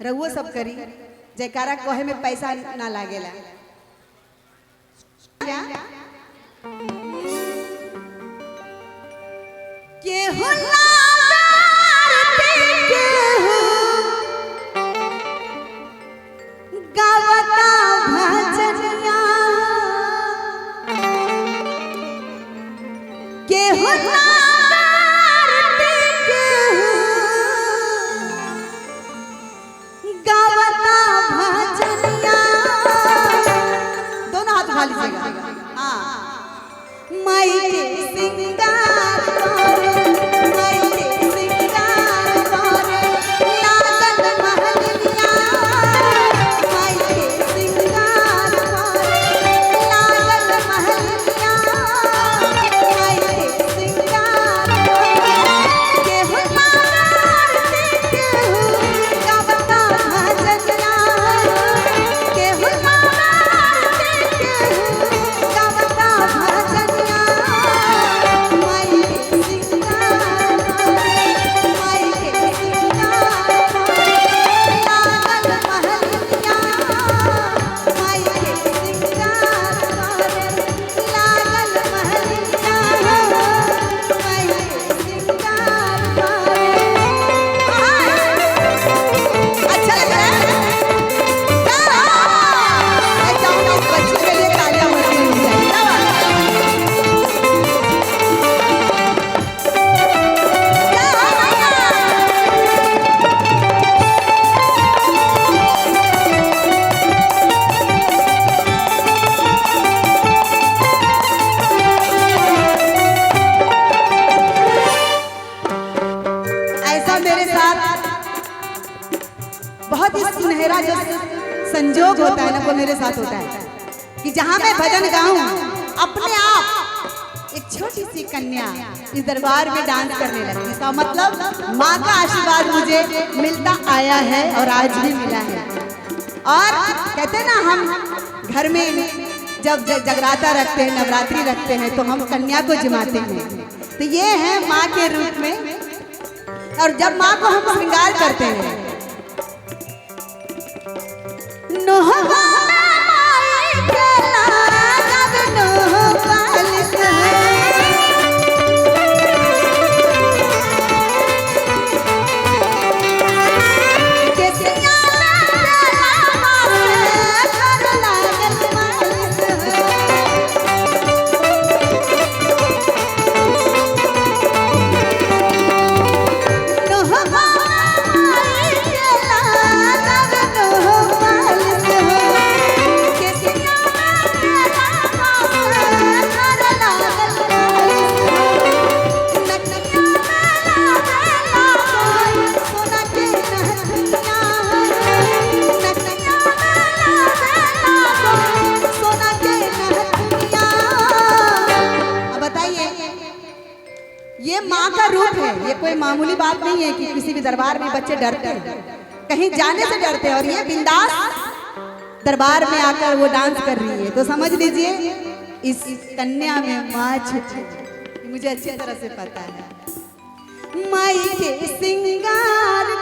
रहुओ सब करी जयकारा कहे में पैसा ना लागेला। केहू गावता भजनिया केहू गावता भजनिया। दोनों हाथ उठा लीजिएगा। हाँ, माई के सिंगार बहुत ही सुनहरा जो संजोग होता है ना वो मेरे साथ होता है कि जहाँ मैं भजन गाऊं अपने आप एक छोटी सी कन्या इस दरबार में डांस करने लगती। इसका मतलब माँ का आशीर्वाद मुझे मिलता आया है और आज भी मिला है। और कहते हैं ना हम घर में जब जगराता रखते हैं नवरात्रि रखते हैं तो हम कन्या को जिमाते हैं। तो ये है माँ के रूप में। और जब माँ को हम श्रृंगार करते हैं ये माँ का रूप है। ये कोई मामूली बात नहीं है कि किसी भी दरबार में बच्चे डरते हैं, कहीं जाने से डरते हैं। और ये बिंदास दरबार में आकर वो डांस कर रही है तो समझ लीजिए इस कन्या में माँ छुपी। मुझे अच्छी तरह से पता है। माई के सिंगार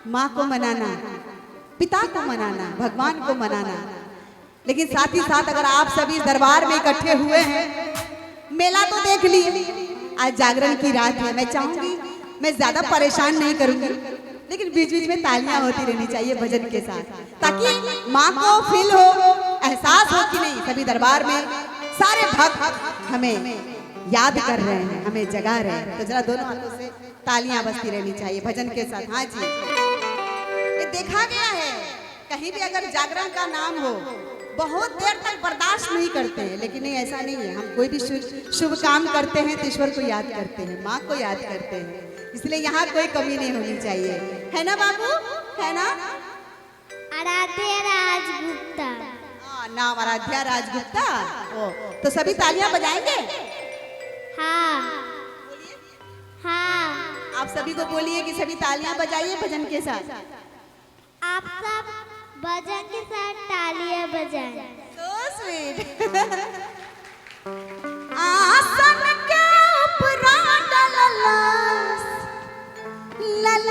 माँ को मनाना, पिता को मनाना, भगवान को मनाना, लेकिन साथ ही साथ अगर आप सभी दरबार में इकट्ठे हुए हैं, मेला तो देख लिए, आज जागरण की रात है। मैं चाहूंगी, मैं ज्यादा परेशान नहीं करूंगी, लेकिन बीच बीच में तालियां होती रहनी चाहिए भजन के साथ, ताकि माँ को फील हो, एहसास हो कि नहीं सभी दरबार में सारे भक्त हमें याद कर रहे हैं, हमें जगा रहे हैं। तो जरा दोनों हाथों से तालियां बजती रहनी चाहिए भजन के साथ। हाँ जी, ये देखा गया है कहीं भी अगर जागरण का नाम हो बहुत देर तक बर्दाश्त नहीं करते हैं, लेकिन नहीं, ऐसा नहीं है। हम कोई भी शुभ काम करते हैं तो ईश्वर को याद करते हैं, माँ को याद करते हैं, इसलिए यहाँ कोई कमी नहीं होनी चाहिए, है ना बाबू, है ना? आराध्या राजगुप्ता। नाम आराध्या राजगुप्ता। ओ, तो सभी तालियां बजाएंगे? हाँ हाँ। आप सभी को बोलिए कि सभी तालियां बजाइए भजन के साथ। आप सब भजन के साथ तालियां बजाएं। So sweet। आसन के ऊपर ललस लल